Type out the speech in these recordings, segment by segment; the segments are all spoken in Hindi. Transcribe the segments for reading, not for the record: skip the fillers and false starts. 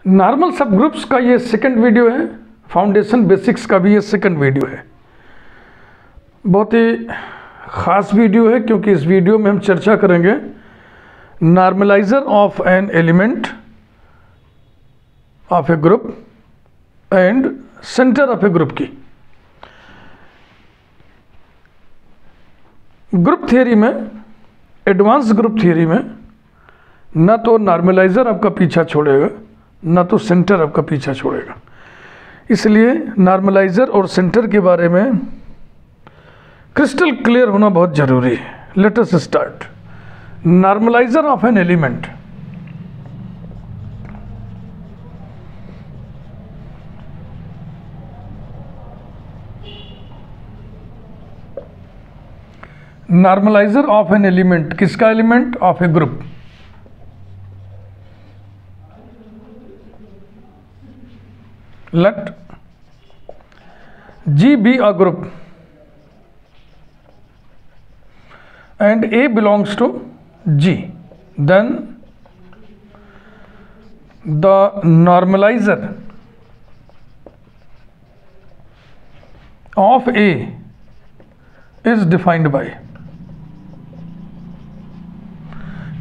नॉर्मल सब ग्रुप्स का ये सेकंड वीडियो है, फाउंडेशन बेसिक्स का भी ये सेकंड वीडियो है। बहुत ही ख़ास वीडियो है क्योंकि इस वीडियो में हम चर्चा करेंगे normaliser of an element of a group and centre of a group की। ग्रुप थियरी में, एडवांस ग्रुप थियरी में ना तो नॉर्मलाइजर आपका पीछा छोड़ेगा ना तो सेंटर आपका पीछा छोड़ेगा। इसलिए नॉर्मलाइजर और सेंटर के बारे में क्रिस्टल क्लियर होना बहुत ज़रूरी है। Let us start. Normaliser of an element, normaliser of an element, किसका element? Of a group. Let G be a group and A belongs to G, then the normalizer of A is defined by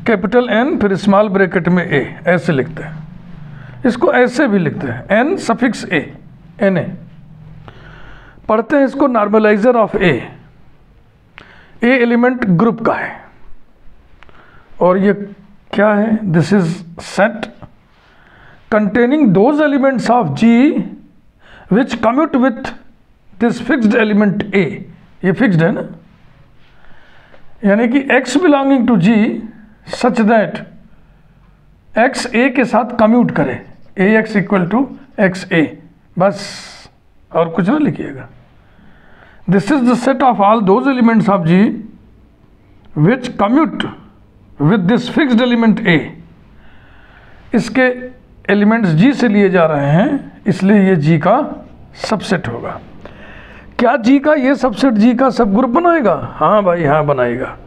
capital N फिर स्मॉल ब्रैकेट में A, ऐसे लिखते हैं। इसको ऐसे भी लिखते हैं, N सफिक्स A, Na। पढ़ते हैं इसको normalizer of A। A element group का है और ये क्या है? This is set containing those elements of G which commute with this fixed element A। ये फिक्स्ड है ना, यानी कि X belonging to G such that X A के साथ कम्यूट करे, AX इक्वल टू XA, बस और कुछ ना लिखिएगा। This is the set of all those elements of G which commute with this fixed element A। इसके एलिमेंट्स G से लिए जा रहे हैं, इसलिए ये G का सबसेट होगा। क्या G का ये सबसेट G का सब ग्रुप बनाएगा? हाँ भाई हाँ, बनाएगा।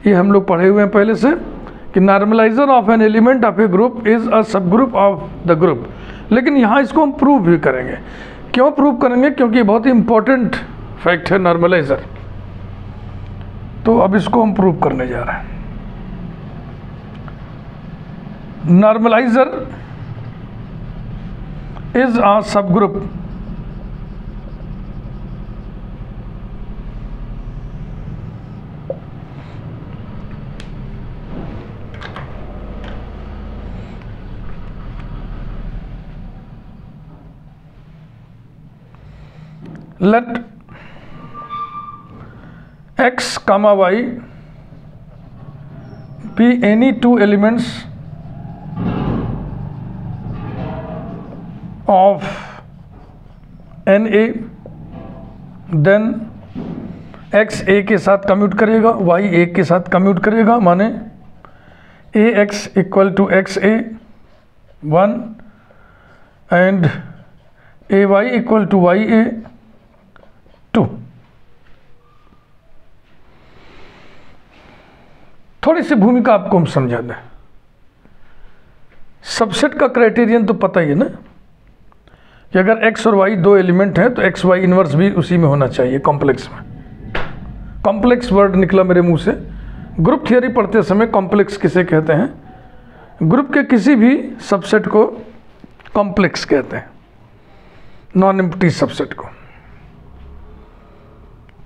ये हम लोग पढ़े हुए हैं पहले से कि normaliser of an element of a group is a सब ग्रुप ऑफ द ग्रुप। लेकिन यहाँ इसको हम प्रूव भी करेंगे। क्यों प्रूव करेंगे? क्योंकि बहुत ही इंपॉर्टेंट फैक्ट है नॉर्मलाइजर। तो अब इसको हम प्रूव करने जा रहे हैं। नॉर्मलाइजर इज अ सब group let X comma Y be any two elements of NA, then X A के साथ कम्यूट करेगा, Y A के साथ कम्यूट करेगा, माने AX equal to XA 1 and AY equal to YA 2। थोड़ी सी भूमिका आपको हम समझा दें। सबसेट का क्राइटेरियन तो पता ही है ना कि अगर X और Y दो एलिमेंट हैं तो XY इनवर्स भी उसी में होना चाहिए, कॉम्प्लेक्स में। कॉम्प्लेक्स वर्ड निकला मेरे मुंह से। ग्रुप थियरी पढ़ते समय कॉम्प्लेक्स किसे कहते हैं? ग्रुप के किसी भी सबसेट को कॉम्प्लेक्स कहते हैं, नॉन एम्प्टी सबसेट को।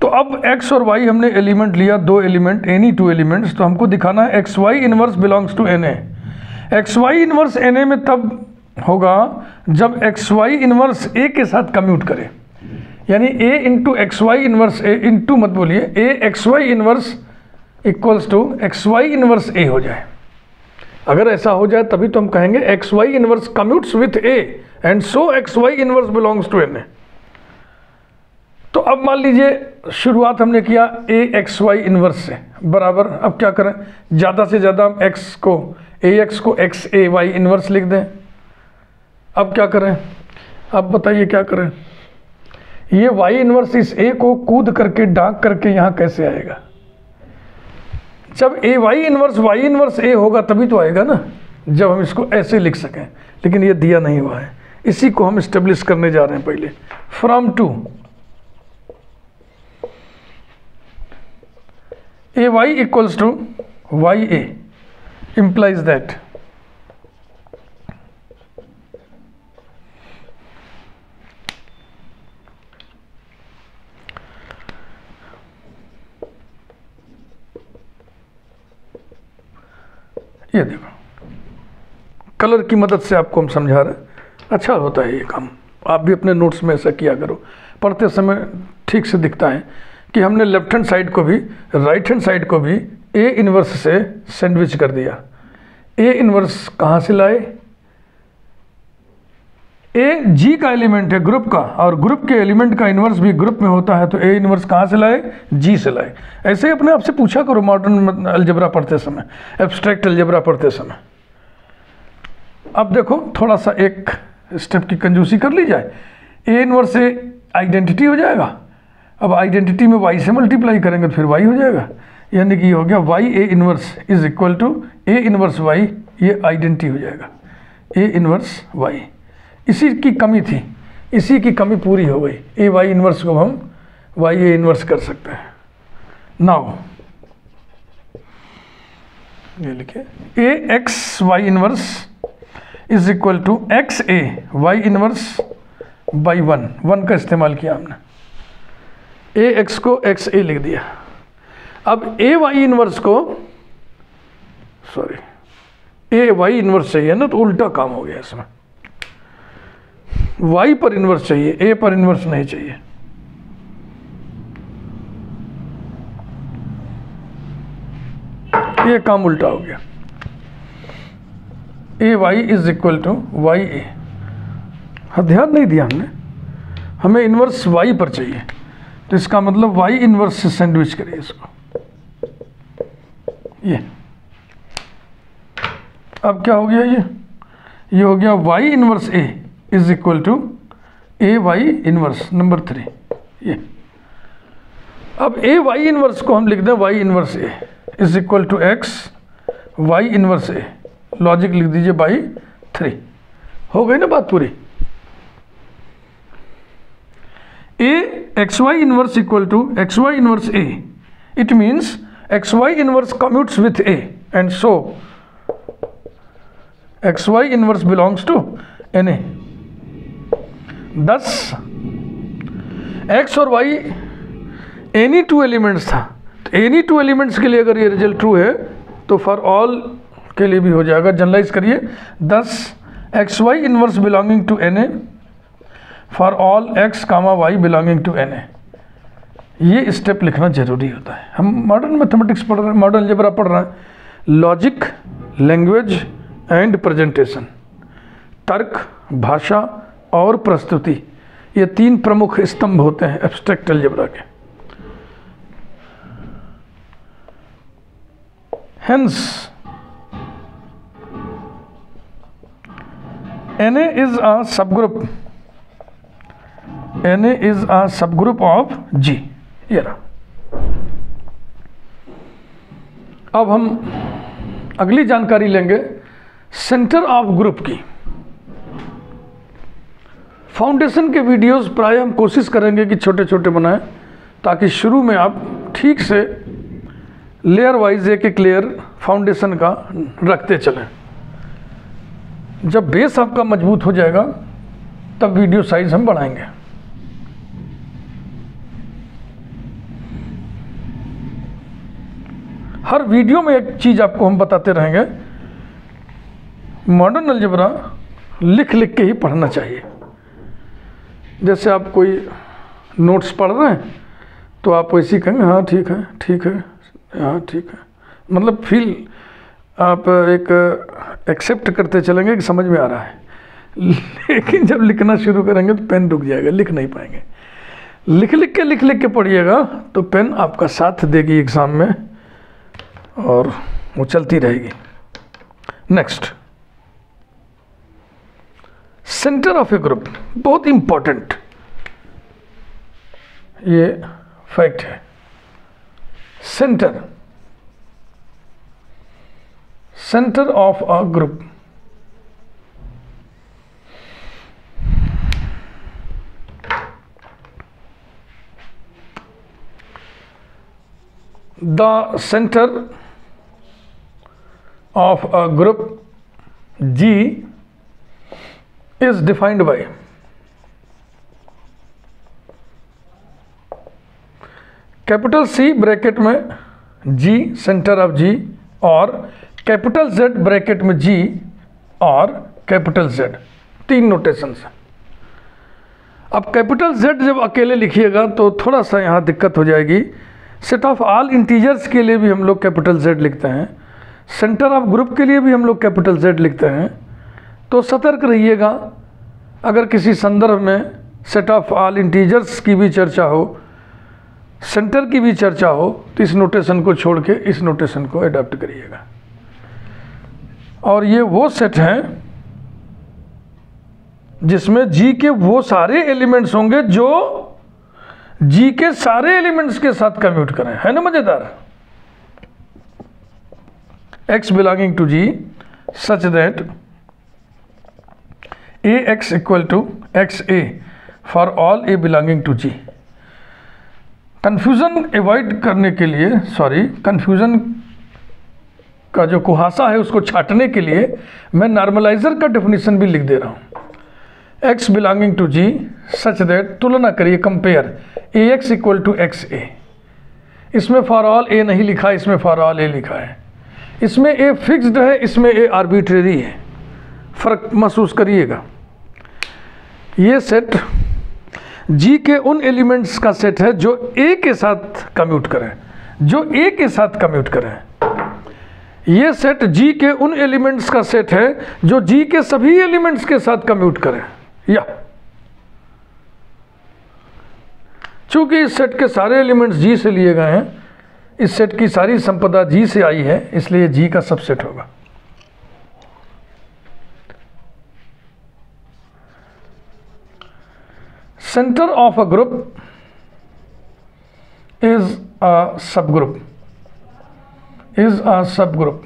तो अब X और Y हमने एलिमेंट लिया, दो एलिमेंट, एनी टू एलिमेंट्स, तो हमको दिखाना है XY inverse belongs to NA। XY inverse NA में तब होगा जब XY इनवर्स A के साथ कम्यूट करे, यानी A into XY inverse A into मत बोलिए, A XY inverse equals to XY inverse A हो जाए। अगर ऐसा हो जाए तभी तो हम कहेंगे XY inverse commutes with A and so XY inverse belongs to NA। तो अब मान लीजिए शुरुआत हमने किया AXY इनवर्स से बराबर, अब क्या करें? ज़्यादा से ज़्यादा हम AX को XAY इनवर्स लिख दें। अब क्या करें? अब बताइए क्या करें? ये Y इनवर्स इस A को कूद करके डाक करके यहाँ कैसे आएगा? जब A Y इनवर्स A होगा तभी तो आएगा ना। जब हम इसको ऐसे लिख सकें, लेकिन ये दिया नहीं हुआ है। इसी को हम इस्टेब्लिश करने जा रहे हैं। पहले from two A Y equals to Y A implies that ये देखो, कलर की मदद से आपको हम समझा रहे हैं। अच्छा होता है ये काम, आप भी अपने नोट्स में ऐसा किया करो। पढ़ते समय ठीक से दिखता है कि हमने लेफ्ट हैंड साइड को भी राइट हैंड साइड को भी ए इनवर्स से सैंडविच कर दिया। ए इनवर्स कहाँ से लाए? ए जी का एलिमेंट है ग्रुप का, और ग्रुप के एलिमेंट का इनवर्स भी ग्रुप में होता है, तो ए इनवर्स कहाँ से लाए? जी से लाए। ऐसे ही अपने आप से पूछा करो मॉडर्न अलजेब्रा पढ़ते समय, एब्स्ट्रैक्ट अलजेब्रा पढ़ते समय। अब देखो थोड़ा सा एक स्टेप की कंजूसी कर ली जाए। ए इनवर्स से आइडेंटिटी हो जाएगा। अब आइडेंटिटी में वाई से मल्टीप्लाई करेंगे तो फिर वाई हो जाएगा, यानी कि ये हो गया Y A inverse is equal to A inverse Y. ये आइडेंटिटी हो जाएगा ए इनवर्स वाई। इसी की कमी थी, इसी की कमी पूरी हो गई। ए वाई इनवर्स को हम वाई ए इनवर्स कर सकते हैं। नाउ ये लिखे a x Y inverse is equal to x A Y inverse by 1 का इस्तेमाल किया हमने। ए एक्स को एक्स ए लिख दिया। अब ए वाई इनवर्स को, सॉरी, ए वाई इनवर्स चाहिए ना, तो उल्टा काम हो गया इसमें। वाई पर इनवर्स चाहिए, ए पर इनवर्स नहीं चाहिए। ये काम उल्टा हो गया। A y is equal to Y a. ध्यान नहीं दिया हमने, हमें इनवर्स वाई पर चाहिए, तो इसका मतलब वाई इनवर्स से सैंडविच करिए इसको। ये अब क्या हो गया? ये हो गया Y inverse A is equal to A Y inverse number 3। ये अब ए वाई इनवर्स को हम लिख दें y inverse A is equal to x Y inverse a. Logic लिख दीजिए बाई 3। हो गई ना बात पूरी। A x Y inverse equal to x Y inverse a. It means x Y inverse commutes with A, and so x Y inverse belongs to NA। thus x और वाई एनी 2 एलिमेंट्स था, तो एनी 2 एलिमेंट्स के लिए अगर ये रिजल्ट ट्रू है तो फॉर ऑल के लिए भी हो जाएगा। जनरलाइज करिए, thus X Y inverse belonging to NA for all X comma Y belonging to NA। ये स्टेप लिखना जरूरी होता है। हम मॉडर्न मैथमेटिक्स पढ़ रहे हैं, मॉडर्न अलजेब्रा पढ़ रहे हैं। लॉजिक, लैंग्वेज एंड प्रेजेंटेशन, तर्क, भाषा और प्रस्तुति, ये 3 प्रमुख स्तंभ होते हैं एब्स्ट्रैक्ट अलजेब्रा के। Hence NA is a subgroup, NA is a subgroup of G। ये रहा। अब हम अगली जानकारी लेंगे सेंटर ऑफ ग्रुप की। फाउंडेशन के वीडियोस प्राय हम कोशिश करेंगे कि छोटे छोटे बनाएं, ताकि शुरू में आप ठीक से लेयर वाइज एक लेयर फाउंडेशन का रखते चलें। जब बेस आपका मजबूत हो जाएगा तब वीडियो साइज हम बढ़ाएंगे। हर वीडियो में एक चीज़ आपको हम बताते रहेंगे, मॉडर्न अलजेब्रा लिख लिख के ही पढ़ना चाहिए। जैसे आप कोई नोट्स पढ़ रहे हैं तो आप वैसे ही कहेंगे हाँ ठीक है, ठीक है, हाँ ठीक है, मतलब फील आप एक एक्सेप्ट करते चलेंगे कि समझ में आ रहा है। लेकिन जब लिखना शुरू करेंगे तो पेन रुक जाएगा, लिख नहीं पाएंगे। लिख लिख के पढ़िएगा तो पेन आपका साथ देगी एग्ज़ाम में और वो चलती रहेगी। Next, centre of a group, बहुत इंपॉर्टेंट ये फैक्ट है। Centre of a group the centre of a group G is defined by capital C bracket में G सेंटर ऑफ G और कैपिटल Z ब्रैकेट में G और कैपिटल Z, 3 नोटेशंस हैं। अब कैपिटल Z जब अकेले लिखिएगा तो थोड़ा सा यहाँ दिक्कत हो जाएगी। सेट ऑफ ऑल इंटीजर्स के लिए भी हम लोग कैपिटल Z लिखते हैं, सेंटर ऑफ ग्रुप के लिए भी हम लोग कैपिटल Z लिखते हैं। तो सतर्क रहिएगा, अगर किसी संदर्भ में सेट ऑफ ऑल इंटीजर्स की भी चर्चा हो, सेंटर की भी चर्चा हो, तो इस नोटेशन को छोड़ के इस नोटेशन को अडॉप्ट करिएगा। और ये वो सेट हैं जिसमें G के वो सारे एलिमेंट्स होंगे जो G के सारे एलिमेंट्स के साथ कम्यूट करें। है ना मजेदार? X belonging to G such that AX equal to XA for all A belonging to G। Confusion avoid करने के लिए, कन्फ्यूज़न का जो कुहासा है उसको छाटने के लिए मैं नॉर्मलाइजर का डेफिनेशन भी लिख दे रहा हूँ। X belonging to G such that, तुलना करिए, compare AX equal to XA। इसमें फॉर ऑल A नहीं लिखा, इसमें फॉर ऑल A लिखा है। इसमें A फिक्स्ड है, इसमें A आर्बिट्रेरी है। फ़र्क महसूस करिएगा। ये सेट G के उन एलिमेंट्स का सेट है जो A के साथ कम्यूट करें, ये सेट G के उन एलिमेंट्स का सेट है जो G के सभी एलिमेंट्स के साथ कम्यूट करें। या चूंकि इस सेट के सारे एलिमेंट्स G से लिए गए हैं, इस सेट की सारी संपदा G से आई है, इसलिए G का सबसेट होगा। Centre of a group is a subgroup,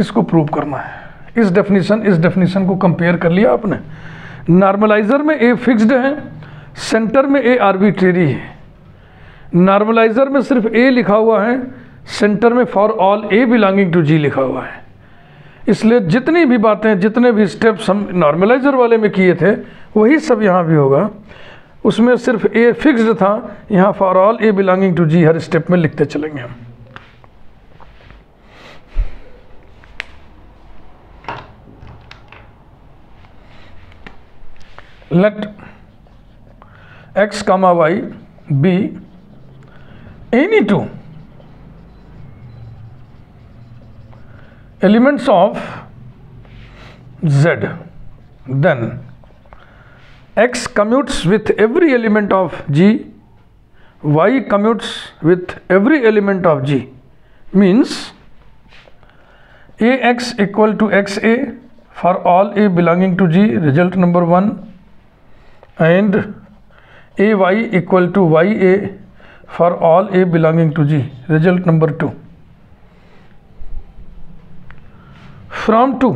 इसको प्रूव करना है। इस डेफिनेशन को कंपेयर कर लिया आपने। नॉर्मलाइजर में A फिक्स्ड है, सेंटर में A आर्बिट्रेरी है। नॉर्मलाइजर में सिर्फ A लिखा हुआ है, सेंटर में for all A belonging to G लिखा हुआ है। इसलिए जितनी भी बातें, जितने भी स्टेप्स हम नॉर्मलाइजर वाले में किए थे, वही सब यहाँ भी होगा। उसमें सिर्फ A फिक्स्ड था, यहाँ for all A belonging to G हर स्टेप में लिखते चलेंगे हम। Let X, Y be any two elements of Z, then X commutes with every element of G, Y commutes with every element of G, means AX equal to XA for all A belonging to G, result number 1, and AY equal to YA for all A belonging to G, result number 2. From 2,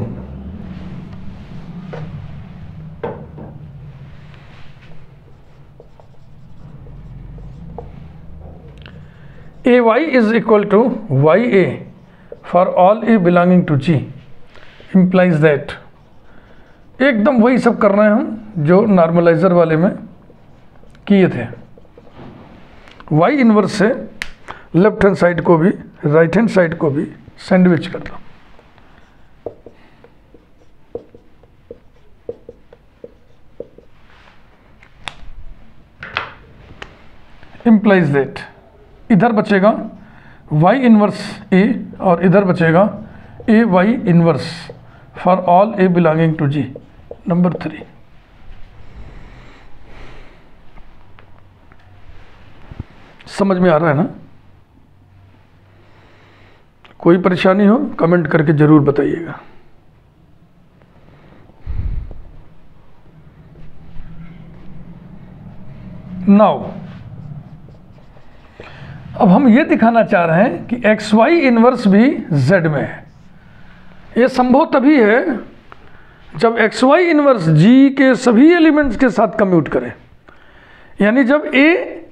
AY is equal to YA for all A belonging to G, implies that एकदम वही सब कर रहे हैं हम जो नॉर्मलाइजर वाले में किए थे। Y इन्वर्स से लेफ्ट हैंड साइड को भी राइट हैंड साइड को भी सैंडविच कर दो। implies that इधर बचेगा y इन्वर्स a और इधर बचेगा a y inverse for all a belonging to G, number 3। समझ में आ रहा है ना? कोई परेशानी हो कमेंट करके जरूर बताइएगा। नाउ अब हम ये दिखाना चाह रहे हैं कि XY इन्वर्स भी Z में है। ये संभव तभी है जब XY इन्वर्स G के सभी एलिमेंट्स के साथ कम्यूट करे। यानी जब a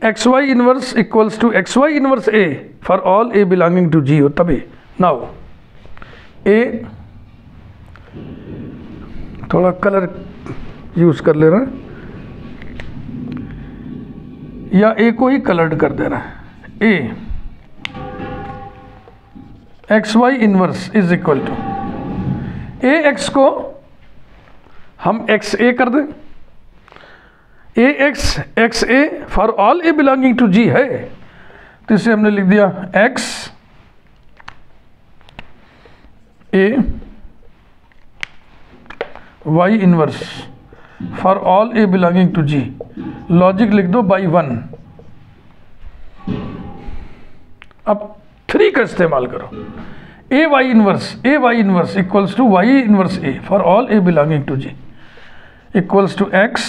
x Y inverse equals to x Y inverse A for all A belonging to G हो तभी। नाउ ए, थोड़ा कलर यूज कर ले रहा है या ए को ही कलर्ड कर दे रहा है। A x Y inverse is equal to A X को हम एक्स ए कर दें, A X A for all A belonging to G है, तो इसे हमने लिख दिया X A Y inverse for all A belonging to G. Logic लिख दो बाई 1। अब 3 का इस्तेमाल करो। A Y inverse equals to Y inverse A for all A belonging to G equals to x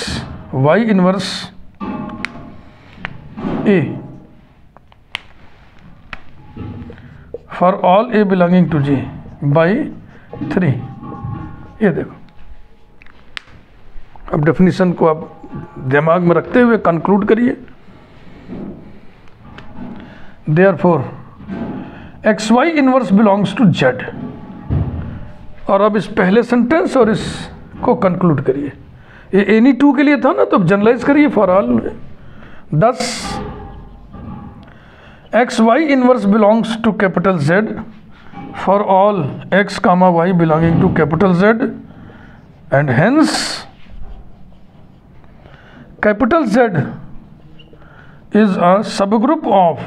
Y inverse A for all A belonging to G by 3। ये देखो, अब डेफिनेशन को आप दिमाग में रखते हुए कंक्लूड करिए। Therefore X Y inverse belongs to Z. और अब इस पहले सेंटेंस और इसको कंक्लूड करिए। ये एनी 2 के लिए था ना, तो अब जनरलाइज करिए for all. 10 X Y inverse belongs to capital Z for all X comma Y belonging to capital Z and hence capital Z is a subgroup of,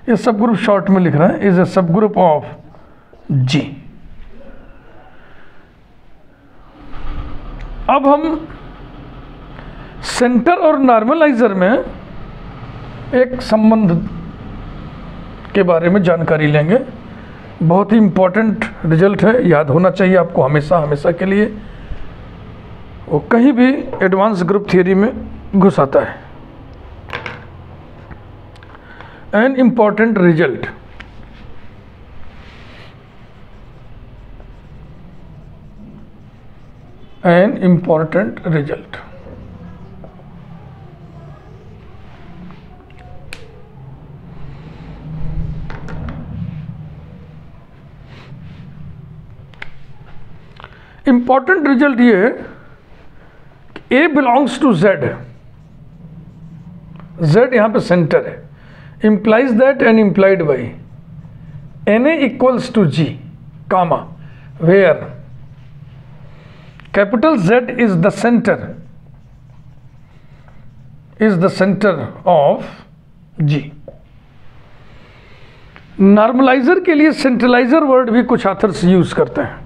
ये सबग्रुप शॉर्ट में लिख रहा है, is a subgroup of G. अब हम सेंटर और नॉर्मलाइजर में एक संबंध के बारे में जानकारी लेंगे। बहुत ही इंपॉर्टेंट रिजल्ट है, याद होना चाहिए आपको हमेशा हमेशा के लिए। वो कहीं भी एडवांस ग्रुप थियरी में घुस आता है। An important result, an important result. Important result ये है कि ए बिलोंग्स टू जेड, जेड यहां पे सेंटर है, implies that and implied by Na equals to G, comma, where capital Z is the center of G। Normaliser के लिए सेंट्रलाइजर वर्ड भी कुछ ऑथर्स यूज करते हैं,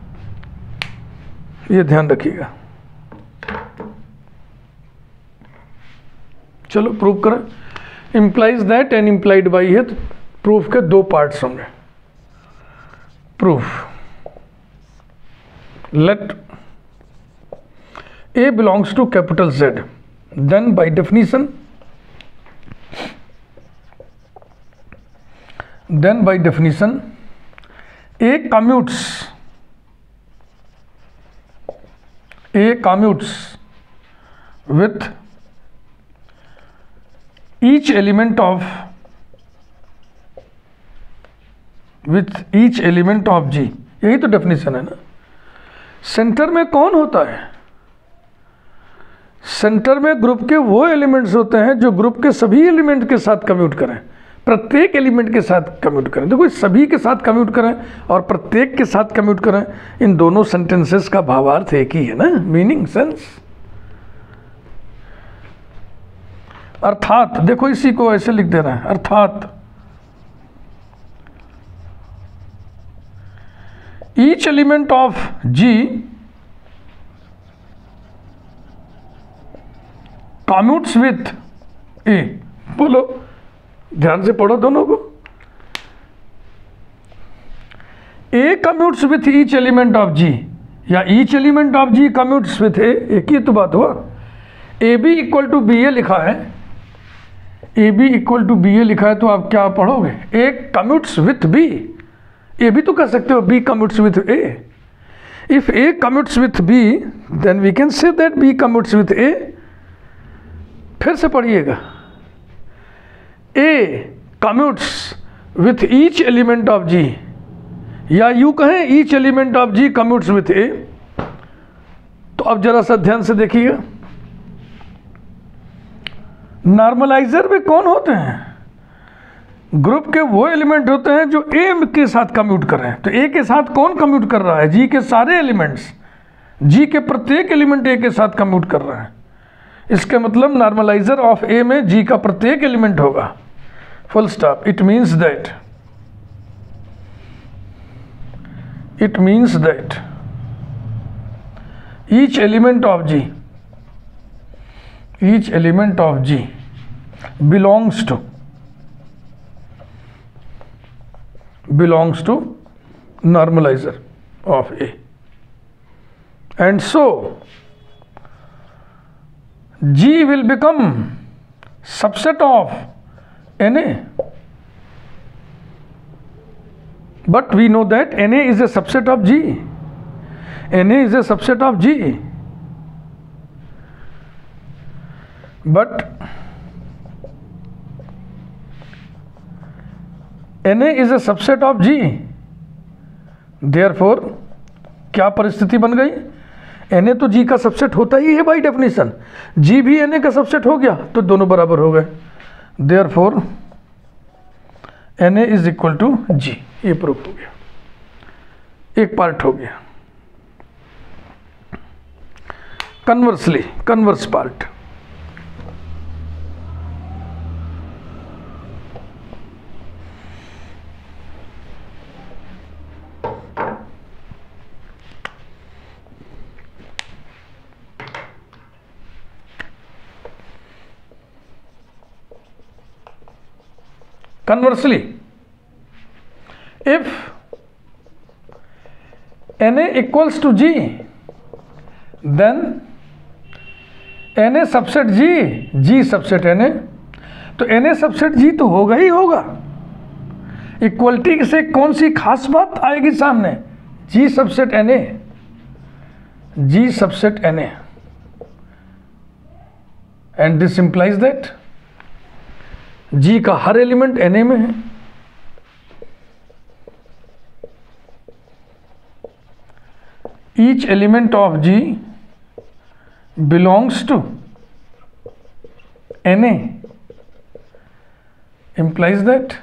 ये ध्यान रखिएगा। चलो प्रूव करें। implies that and implied by है, तो प्रूफ के 2 पार्ट्स होंगे। Proof, let A belongs to capital Z, then by definition A commutes with each element of G। यही तो डेफिनेशन है ना। सेंटर में कौन होता है? सेंटर में ग्रुप के वो एलिमेंट्स होते हैं जो ग्रुप के सभी एलिमेंट के साथ कम्यूट करें, प्रत्येक एलिमेंट के साथ कम्यूट करें। देखो, सभी के साथ कम्यूट करें और प्रत्येक के साथ कम्यूट करें, इन दोनों सेंटेंसेस का भावार्थ एक ही है ना, मीनिंग सेंस। अर्थात देखो, इसी को ऐसे लिख दे रहा है, अर्थात each element of G commutes with A। बोलो, ध्यान से पढ़ो दोनों को। A commutes with each element of G या each element of G commutes with A, एक ही तो बात हुआ। AB इक्वल टू BA लिखा है, AB इक्वल टू BA लिखा है, तो आप क्या पढ़ोगे? A commutes with B। A भी तो कह सकते हो B commutes with A। If A commutes with B, then we can say that B commutes with A। फिर से पढ़िएगा, A commutes with each element of G, या यूं कहें each element of G commutes with A. तो अब जरा सा ध्यान से देखिएगा, नॉर्मलाइजर में कौन होते हैं? ग्रुप के वो एलिमेंट होते हैं जो ए के साथ कम्यूट कर रहे हैं। तो ए के साथ कौन कम्यूट कर रहा है? जी के सारे एलिमेंट्स, जी के प्रत्येक एलिमेंट ए के साथ कम्यूट कर रहे हैं। इसके मतलब नॉर्मलाइजर ऑफ ए में जी का प्रत्येक एलिमेंट होगा, full stop. It means that each element of G belongs to normalizer of A, and so G will become subset of Na, but we know that Na is a subset of G. Na is a subset of G, but Na is a subset of G. Therefore, क्या परिस्थिति बन गई? Na तो G का सबसेट होता ही है बाई डेफिनेशन, G भी Na का सबसेट हो गया, तो दोनों बराबर हो गए। Therefore, Na is equal to G। ये प्रूफ हो गया, एक पार्ट हो गया। Converse part, conversely, if Na equals to G, then Na subset G, G subset Na, तो Na सबसेट G तो होगा ही होगा। इक्वलिटी से कौन सी खास बात आएगी सामने? G subset Na, G subset Na, and this implies that G का हर एलिमेंट Na में है। Each element of G belongs to Na, implies that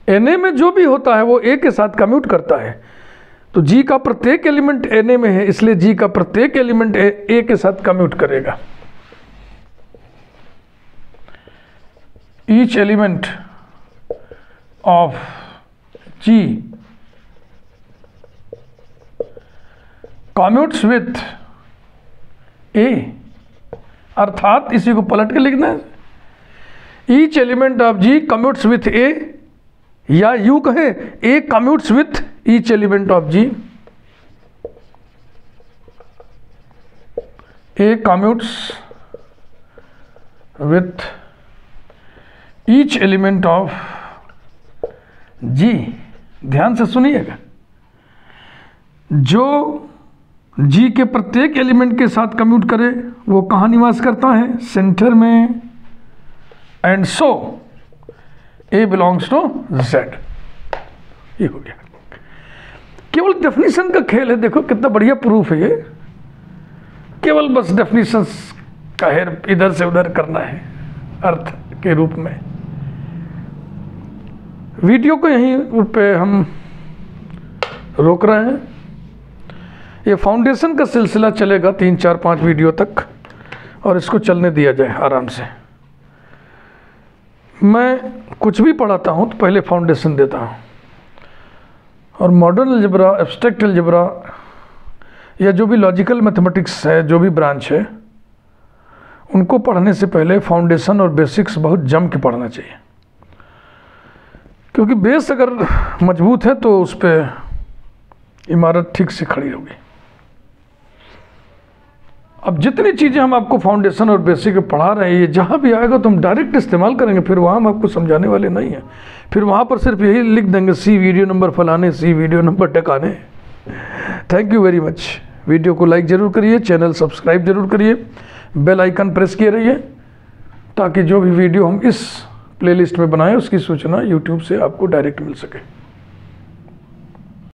Na में जो भी होता है वो A के साथ कम्यूट करता है। तो G का प्रत्येक एलिमेंट Na में है, इसलिए G का प्रत्येक एलिमेंट A के साथ कम्यूट करेगा। Each element of G commutes with A, अर्थात इसी को पलट के लिखना है, each element of G commutes with A, या यूं कहें A commutes with each element of G, A commutes with each element of G। ध्यान से सुनिएगा, जो G के प्रत्येक एलिमेंट के साथ कम्यूट करे वो कहाँ निवास करता है? सेंटर में। And so A belongs to Z। ये हो गया, केवल डेफिनेशन का खेल है। देखो कितना बढ़िया प्रूफ है ये, केवल बस डेफिनेशन का हेर इधर से उधर करना है अर्थ के रूप में। वीडियो को यहीं पे हम रोक रहे हैं। ये फाउंडेशन का सिलसिला चलेगा 3, 4, 5 वीडियो तक, और इसको चलने दिया जाए आराम से। मैं कुछ भी पढ़ाता हूँ तो पहले फाउंडेशन देता हूँ, और मॉडर्न अलजेब्रा, एब्स्ट्रैक्ट अलजेब्रा, या जो भी लॉजिकल मैथमेटिक्स है, जो भी ब्रांच है, उनको पढ़ने से पहले फाउंडेशन और बेसिक्स बहुत जम के पढ़ना चाहिए। क्योंकि बेस अगर मजबूत है तो उस पर इमारत ठीक से खड़ी होगी। अब जितनी चीज़ें हम आपको फाउंडेशन और बेसिक पढ़ा रहे हैं, ये जहाँ भी आएगा तो हम डायरेक्ट इस्तेमाल करेंगे, फिर वहाँ हम आपको समझाने वाले नहीं हैं। फिर वहाँ पर सिर्फ यही लिख देंगे सी वीडियो नंबर फलाने, सी वीडियो नंबर टकाने। Thank you very much. Video को लाइक ज़रूर करिए, चैनल सब्सक्राइब ज़रूर करिए। बेल आइकन प्रेस किए रहिए ताकि जो भी वीडियो हम इस प्लेलिस्ट में बनाएं उसकी सूचना यूट्यूब से आपको डायरेक्ट मिल सके।